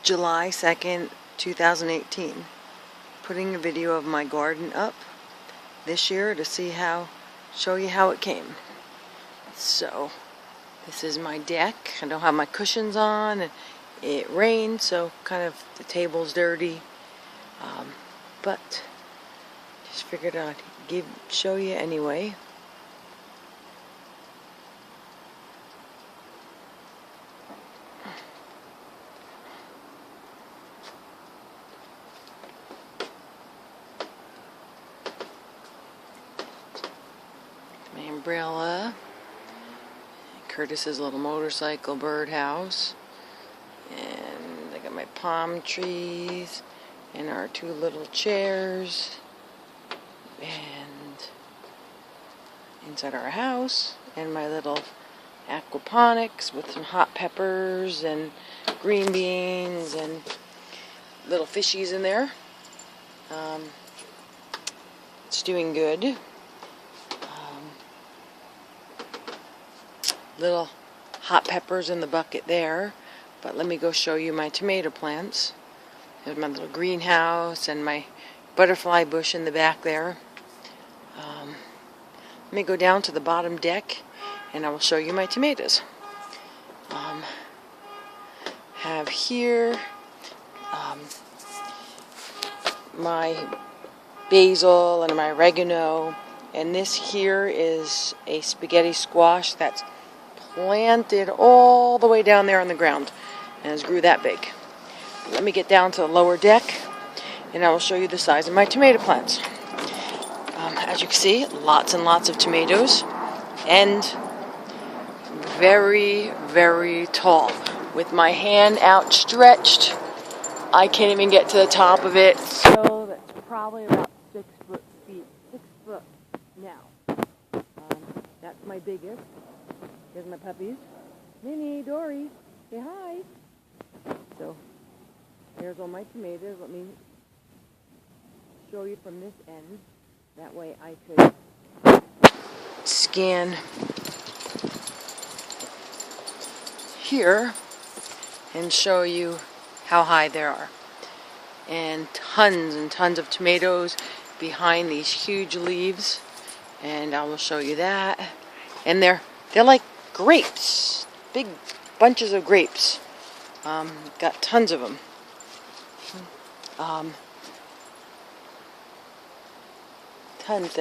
July 2nd, 2018. Putting a video of my garden up this year to show you how it came. So, this is my deck. I don't have my cushions on. It rained, so kind of the table's dirty. But just figured I'd show you anyway. My umbrella, Curtis's little motorcycle birdhouse, and I got my palm trees and our two little chairs, and inside our house, and my little aquaponics with some hot peppers and green beans and little fishies in there. It's doing good. Little hot peppers in the bucket there, but let me go show you my tomato plants. There's my little greenhouse and my butterfly bush in the back there. Let me go down to the bottom deck and I will show you my tomatoes. Have here my basil and my oregano, and this here is a spaghetti squash that's planted all the way down there on the ground and has grew that big. Let me get down to the lower deck and I will show you the size of my tomato plants. As you can see, lots and lots of tomatoes, and very, very tall. With my hand outstretched, I can't even get to the top of it, so that's probably about 6 foot now. That's my biggest. Here's my puppies. Minnie, Dory, say hi. So, here's all my tomatoes. Let me show you from this end. That way I could scan here and show you how high there are. And tons of tomatoes behind these huge leaves. And I will show you that. And they're like grapes, big bunches of grapes. Got tons of them. Tons.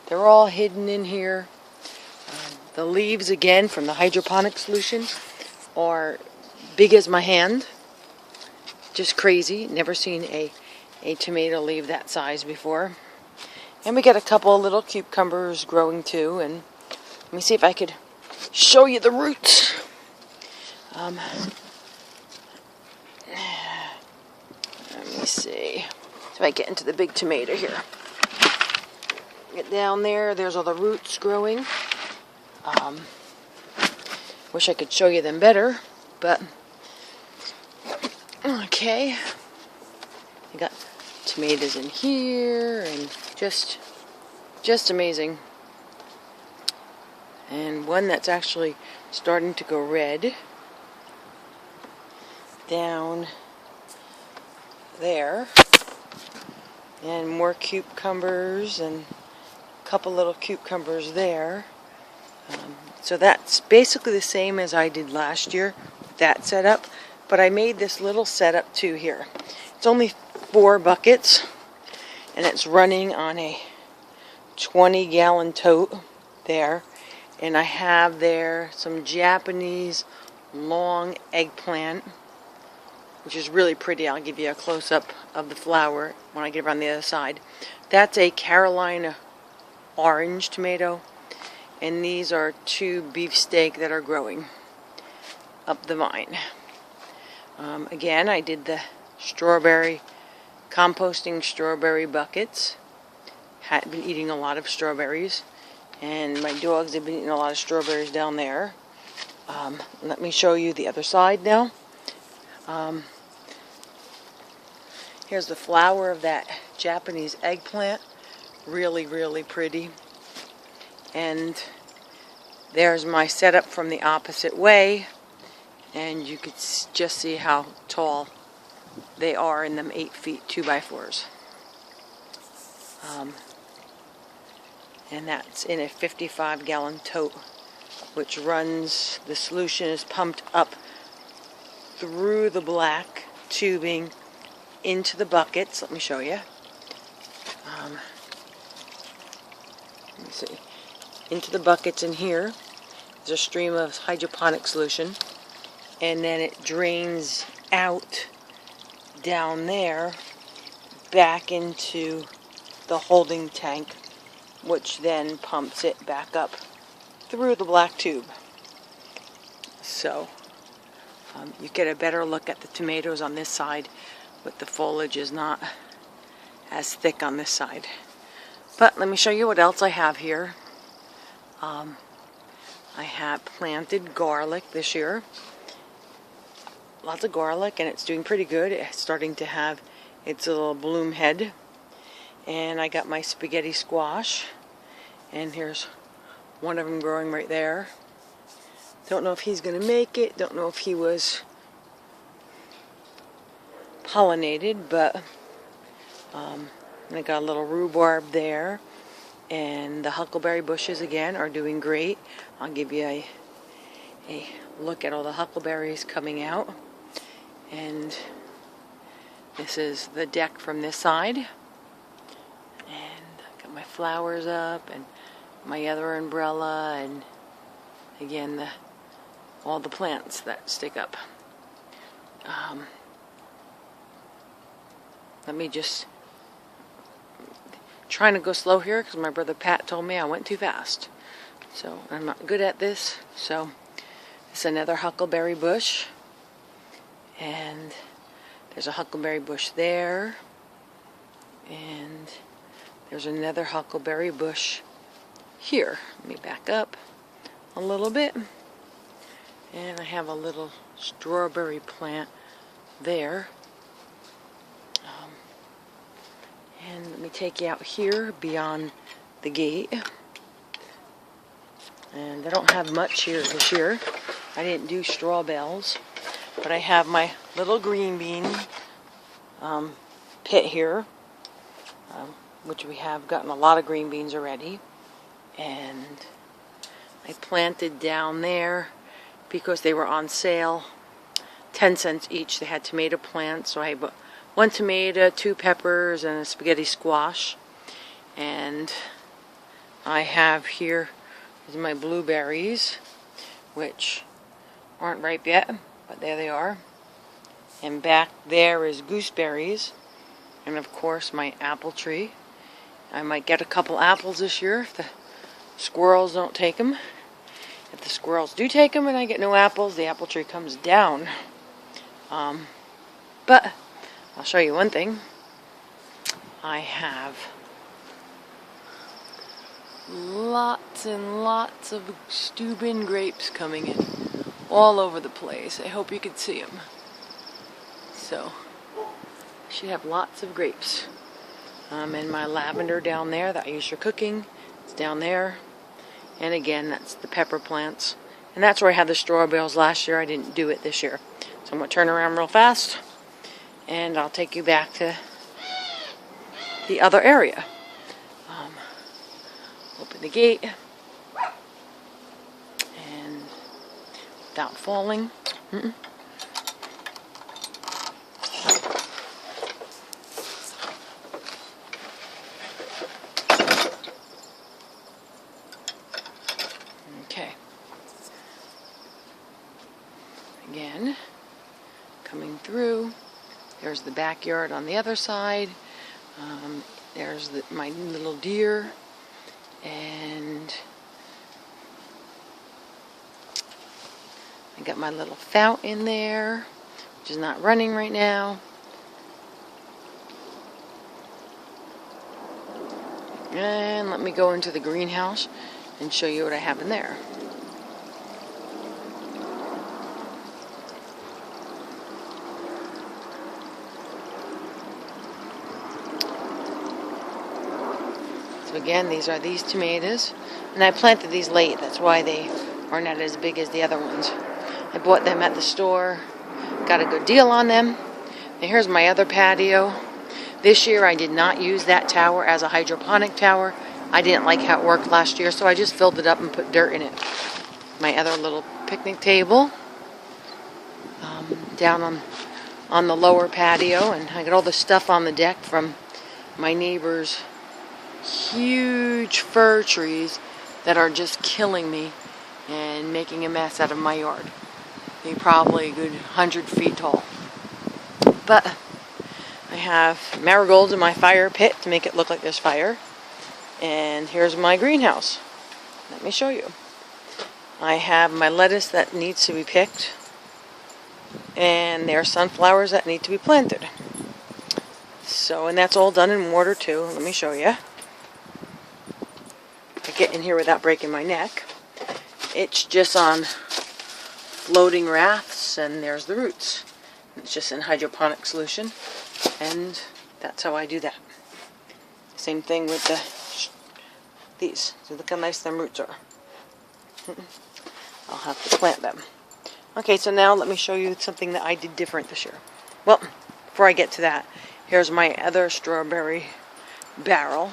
They're all hidden in here. The leaves, again, from the hydroponic solution are big as my hand. Just crazy. Never seen a tomato leaf that size before. And we got a couple of little cucumbers growing too. And let me see if I could show you the roots. Let me see if I get into the big tomato here. Get down there. There's all the roots growing. Wish I could show you them better, but okay. I got tomatoes in here, and just amazing. And one that's actually starting to go red down there, and more cucumbers and a couple little cucumbers there. So that's basically the same as I did last year with that setup, but I made this little setup too here. It's only 4 buckets and it's running on a 20-gallon tote there. And I have there some Japanese long eggplant, which is really pretty. I'll give you a close-up of the flower when I get around the other side. That's a Carolina orange tomato, and these are 2 beefsteak that are growing up the vine. Again, I did the composting strawberry buckets. Had been eating a lot of strawberries. And my dogs have been eating a lot of strawberries down there. Let me show you the other side now. Here's the flower of that Japanese eggplant. Really, really pretty. And there's my setup from the opposite way. And you could just see how tall they are in them 8 feet 2x4s. And that's in a 55-gallon tote, which runs, the solution is pumped up through the black tubing into the buckets. Let me show you. Let me see. Into the buckets in here. There's a stream of hydroponic solution, and then it drains out down there back into the holding tank, which then pumps it back up through the black tube. So you get a better look at the tomatoes on this side, but the foliage is not as thick on this side. But let me show you what else I have here. I have planted garlic this year. Lots of garlic, and it's doing pretty good. It's starting to have its little bloom head. And I got my spaghetti squash, and here's one of them growing right there. Don't know if he's going to make it. Don't know if he was pollinated, but I got a little rhubarb there. And the huckleberry bushes again are doing great. I'll give you a look at all the huckleberries coming out. And this is the deck from this side. And I got my flowers up and my other umbrella, and again all the plants that stick up. Let me just trying to go slow here because my brother Pat told me I went too fast. So I'm not good at this. So it's another huckleberry bush, and there's a huckleberry bush there, and there's another huckleberry bush here. Let me back up a little bit, and I have a little strawberry plant there. And let me take you out here beyond the gate. And I don't have much here this year. I didn't do straw bales, but I have my little green bean pit here, which we have gotten a lot of green beans already. And I planted down there because they were on sale, 10 cents each. They had tomato plants, so I bought 1 tomato, 2 peppers, and a spaghetti squash. And I have here is my blueberries, which aren't ripe yet, but there they are. And back there is gooseberries, and of course my apple tree. I might get a couple apples this year if the squirrels don't take them. If the squirrels do take them and I get no apples, the apple tree comes down. But I'll show you one thing. I have lots and lots of Steuben grapes coming in all over the place. I hope you can see them. So, I should have lots of grapes. And my lavender down there that I use for cooking, it's down there. And again, that's the pepper plants. And that's where I had the straw bales last year. I didn't do it this year. So I'm going to turn around real fast, and I'll take you back to the other area. Open the gate, and without falling. Okay. Again, coming through. There's the backyard on the other side. There's my little deer. And I got my little fountain there, which is not running right now. And let me go into the greenhouse and show you what I have in there. Again, these are these tomatoes, and I planted these late. That's why they are not as big as the other ones. I bought them at the store, got a good deal on them, And here's my other patio. This year I did not use that tower as a hydroponic tower. I didn't like how it worked last year, so I just filled it up and put dirt in it. My other little picnic table down on the lower patio, and I got all the stuff on the deck from my neighbor's huge fir trees that are just killing me and making a mess out of my yard. They're probably a good 100 feet tall. But I have marigolds in my fire pit to make it look like there's fire. And here's my greenhouse. Let me show you. I have my lettuce that needs to be picked. And there are sunflowers that need to be planted. So, and that's all done in mortar too. Let me show you. I get in here without breaking my neck. It's just on floating rafts, and there's the roots. It's just in hydroponic solution, and that's how I do that. Same thing with these. So look how nice them roots are. I'll have to plant them. Okay, so now let me show you something that I did different this year. Well, before I get to that, here's my other strawberry barrel.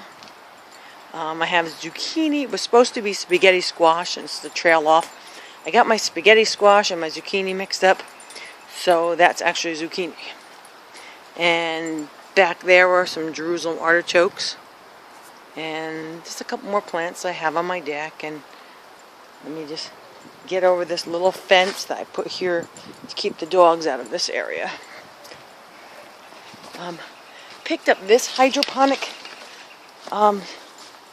I have zucchini. It was supposed to be spaghetti squash, and it's the trail off. I got my spaghetti squash and my zucchini mixed up, so that's actually zucchini. And back there were some Jerusalem artichokes, and just a couple more plants I have on my deck. And let me just get over this little fence that I put here to keep the dogs out of this area. Picked up this hydroponic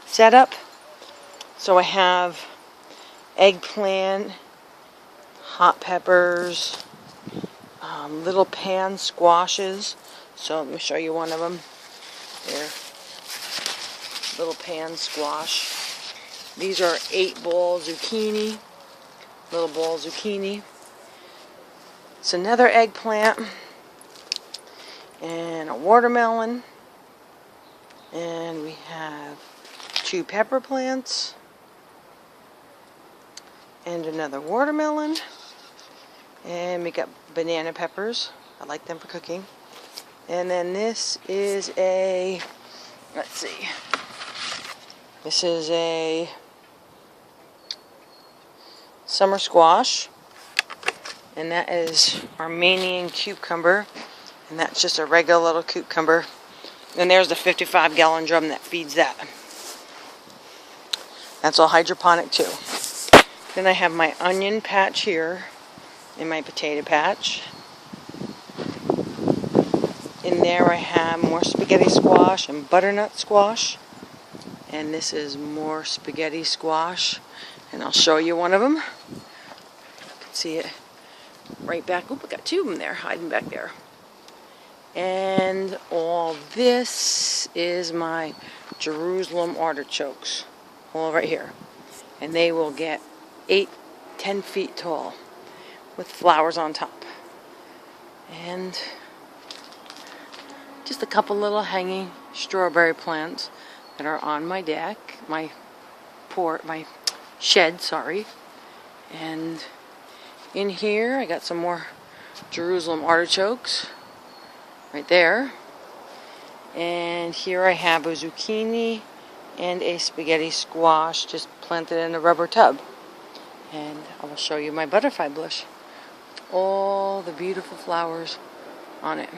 setup. So I have eggplant, hot peppers, little pan squashes. So let me show you one of them. There, little pan squash. These are 8-ball zucchini, little ball zucchini. It's another eggplant and a watermelon, and we have 2 pepper plants and another watermelon, and we got banana peppers. I like them for cooking. And then this is a, let's see, this is a summer squash, and that is Armenian cucumber, and that's just a regular little cucumber. And there's the 55-gallon drum that feeds that. That's all hydroponic too. Then I have my onion patch here and my potato patch. In there I have more spaghetti squash and butternut squash. And this is more spaghetti squash. And I'll show you one of them. You can see it right back. Oop, I got 2 of them there, hiding back there. And all this is my Jerusalem artichokes. All right here. And they will get 8-10 feet tall with flowers on top. And just a couple little hanging strawberry plants that are on my deck, my shed, sorry. And in here I got some more Jerusalem artichokes right there. And here I have a zucchini and a spaghetti squash just planted in a rubber tub. And I will show you my butterfly bush with all the beautiful flowers on it,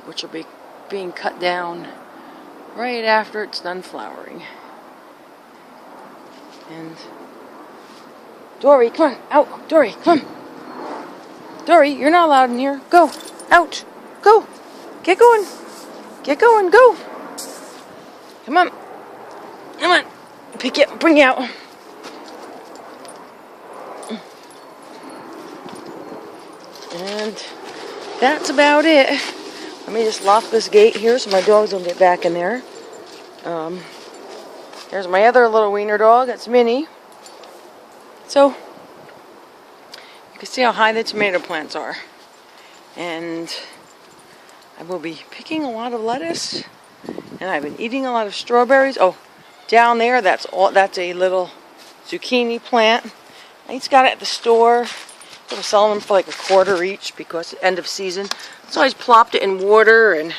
which will be being cut down right after it's done flowering. And Dory, come on, out. Dory, come on. Dory, you're not allowed in here. Go, out, go. Get going. Get going, go. Come on. Come on. Pick you up, bring you out. And that's about it. Let me just lock this gate here so my dogs don't get back in there. There's my other little wiener dog. That's Minnie. So, you can see how high the tomato plants are. And I will be picking a lot of lettuce. And I've been eating a lot of strawberries. Oh, down there, that's a little zucchini plant. I just got it at the store. I was selling them for like $1 each because end of season. So I just plopped it in water and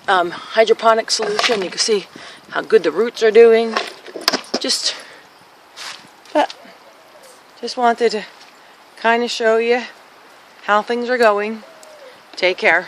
hydroponic solution. You can see how good the roots are doing. Just wanted to kind of show you how things are going. Take care.